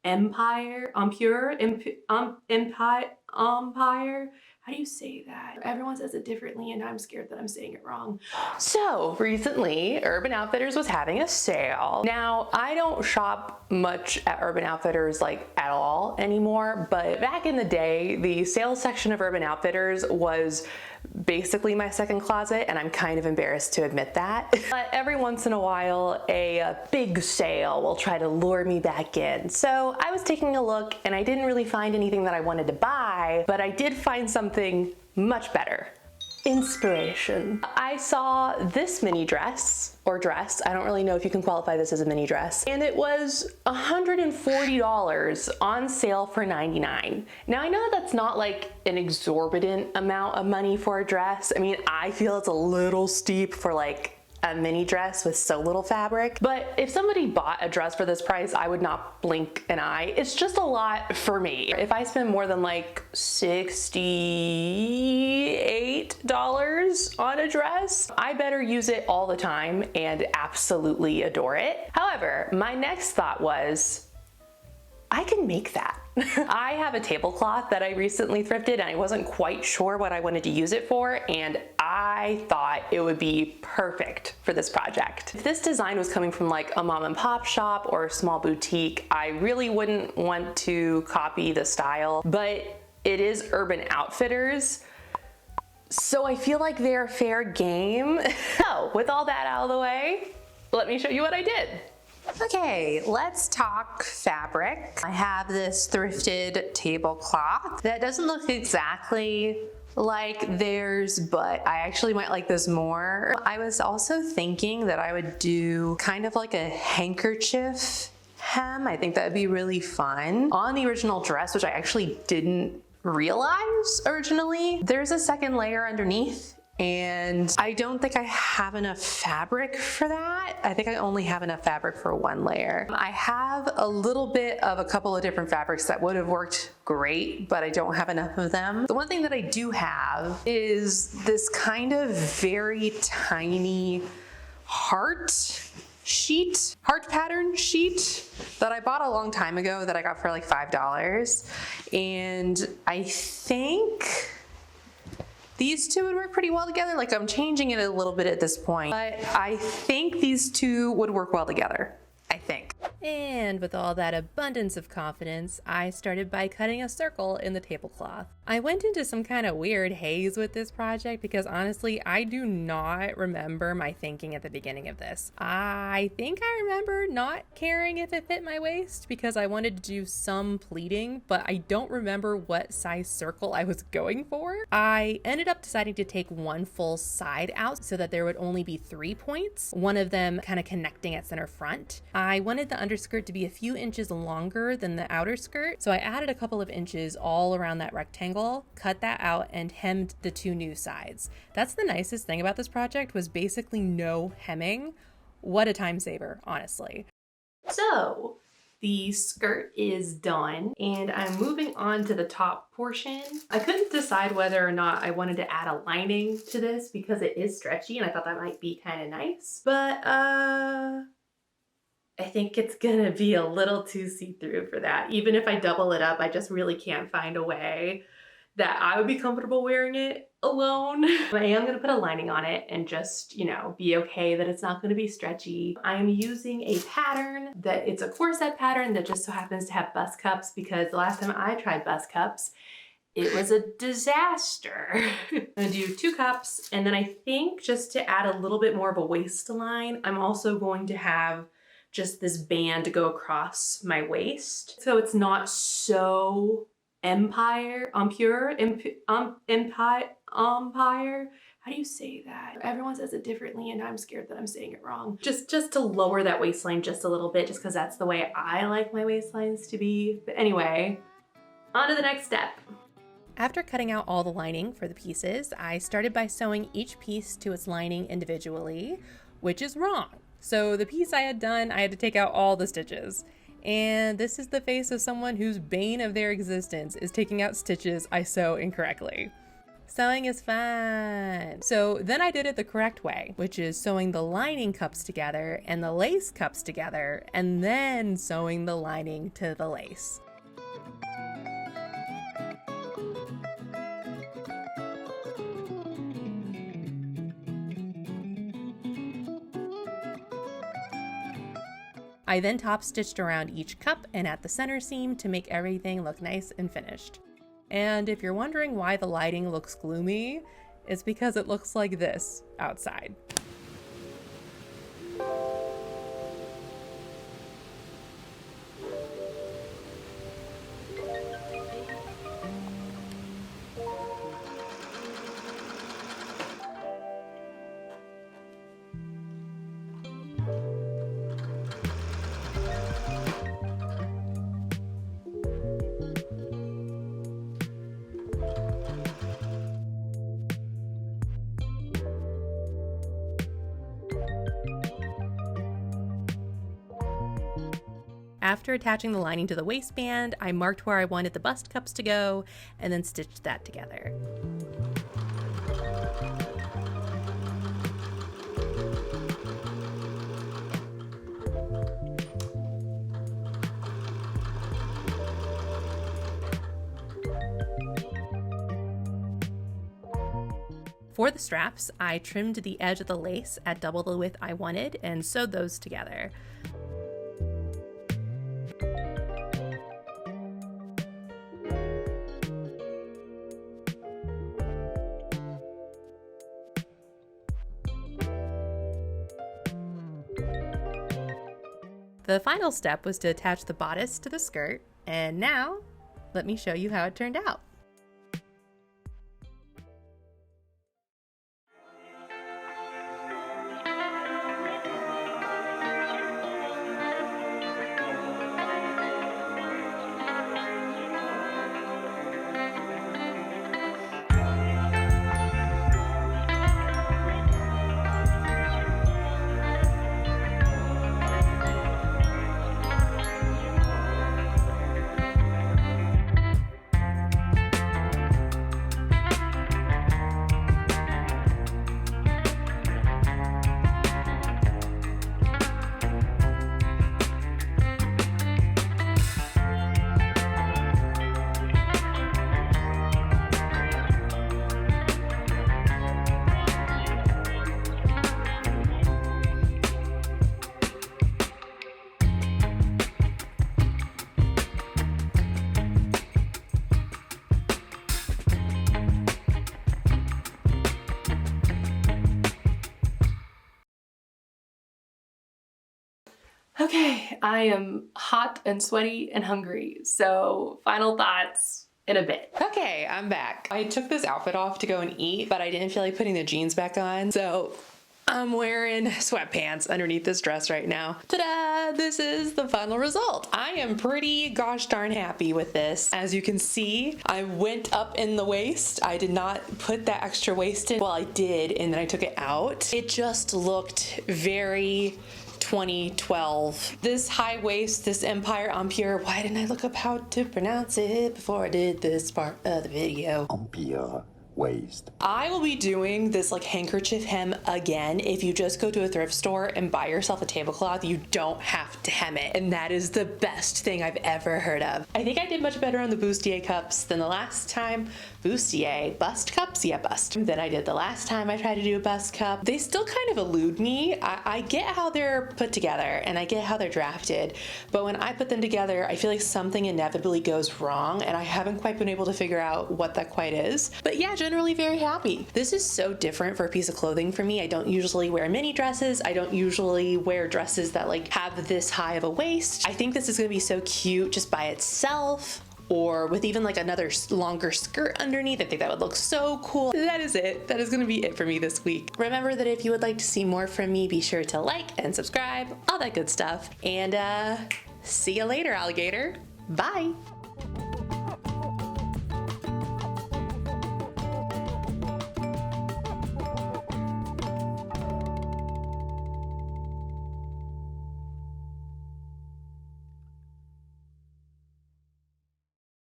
empire. How do you say that? Everyone says it differently and I'm scared that I'm saying it wrong. So recently, Urban Outfitters was having a sale. Now, I don't shop much at Urban Outfitters like at all anymore, but back in the day, the sales section of Urban Outfitters was basically my second closet, and I'm kind of embarrassed to admit that. But every once in a while, a big sale will try to lure me back in. So I was taking a look and I didn't really find anything that I wanted to buy, but I did find something much better. Inspiration. I saw this mini dress, or dress, I don't really know if you can qualify this as a mini dress, and it was $140 on sale for $99. Now I know that that's not like an exorbitant amount of money for a dress. I mean, I feel it's a little steep for like a mini dress with so little fabric, but if somebody bought a dress for this price, I would not blink an eye. It's just a lot for me. If I spend more than like $68 on a dress, I better use it all the time and absolutely adore it. However, my next thought was, I can make that. I have a tablecloth that I recently thrifted and I wasn't quite sure what I wanted to use it for, and I thought it would be perfect for this project. If this design was coming from like a mom and pop shop or a small boutique, I really wouldn't want to copy the style, but it is Urban Outfitters, so I feel like they're fair game. So with all that out of the way, let me show you what I did. Okay, let's talk fabric. I have this thrifted tablecloth that doesn't look exactly like theirs, but I actually might like this more. I was also thinking that I would do kind of like a handkerchief hem. I think that would be really fun. On the original dress, which I actually didn't realize originally, there's a second layer underneath, and I don't think I have enough fabric for that. I think I only have enough fabric for one layer. I have a little bit of a couple of different fabrics that would have worked great, but I don't have enough of them. The one thing that I do have is this kind of very tiny heart pattern sheet that I bought a long time ago that I got for like $5. And I think these two would work pretty well together. Like, I'm changing it a little bit at this point, but I think these two would work well together, I think. And with all that abundance of confidence, I started by cutting a circle in the tablecloth. I went into some kind of weird haze with this project because honestly, I do not remember my thinking at the beginning of this. I think I remember not caring if it fit my waist because I wanted to do some pleating, but I don't remember what size circle I was going for. I ended up deciding to take one full side out so that there would only be 3 points, one of them kind of connecting at center front. I wanted the underskirt to be a few inches longer than the outer skirt, so I added a couple of inches all around that rectangle, cut that out, and hemmed the 2 new sides. That's the nicest thing about this project, was basically no hemming. What a time saver, honestly. So the skirt is done and I'm moving on to the top portion. I couldn't decide whether or not I wanted to add a lining to this because it is stretchy and I thought that might be kind of nice, but I think it's gonna be a little too see-through for that. Even if I double it up, I just really can't find a way that I would be comfortable wearing it alone. But I am gonna put a lining on it and just, you know, be okay that it's not gonna be stretchy. I'm using a pattern that it's a corset pattern that just so happens to have bust cups, because the last time I tried bust cups, it was a disaster. I'm gonna do 2 cups, and then I think just to add a little bit more of a waistline, I'm also going to have just this band to go across my waist, so it's not so empire. How do you say that? Everyone says it differently and I'm scared that I'm saying it wrong. Just to lower that waistline just a little bit, just because that's the way I like my waistlines to be. But anyway, on to the next step. After cutting out all the lining for the pieces, I started by sewing each piece to its lining individually, which is wrong. So the piece I had done, I had to take out all the stitches. And this is the face of someone whose bane of their existence is taking out stitches I sew incorrectly. Sewing is fun. So then I did it the correct way, which is sewing the lining cups together and the lace cups together, and then sewing the lining to the lace. I then top stitched around each cup and at the center seam to make everything look nice and finished. And if you're wondering why the lighting looks gloomy, it's because it looks like this outside. After attaching the lining to the waistband, I marked where I wanted the bust cups to go and then stitched that together. For the straps, I trimmed the edge of the lace at double the width I wanted and sewed those together. The final step was to attach the bodice to the skirt, and now let me show you how it turned out. Okay, I am hot and sweaty and hungry, so final thoughts in a bit. Okay, I'm back. I took this outfit off to go and eat, but I didn't feel like putting the jeans back on, so I'm wearing sweatpants underneath this dress right now. Ta-da! This is the final result. I am pretty gosh darn happy with this. As you can see, I went up in the waist. I did not put that extra waist in. Well, I did, and then I took it out. It just looked very 2012. This high waist, this Empire Empire. Why didn't I look up how to pronounce it before I did this part of the video? Empire waist. I will be doing this like handkerchief hem again. If you just go to a thrift store and buy yourself a tablecloth, you don't have to hem it. And that is the best thing I've ever heard of. I think I did much better on the bustier cups than the last time. Bustier, bust cups? Yeah, bust. Than I did the last time I tried to do a bust cup. They still kind of elude me. I get how they're put together and I get how they're drafted, but when I put them together, I feel like something inevitably goes wrong and I haven't quite been able to figure out what that quite is. But yeah, generally very happy. This is so different for a piece of clothing for me. I don't usually wear mini dresses. I don't usually wear dresses that like have this high of a waist. I think this is gonna be so cute just by itself, or with even like another longer skirt underneath. I think that would look so cool. That is it. That is gonna be it for me this week. Remember that if you would like to see more from me, be sure to like and subscribe, all that good stuff. And see you later, alligator. Bye.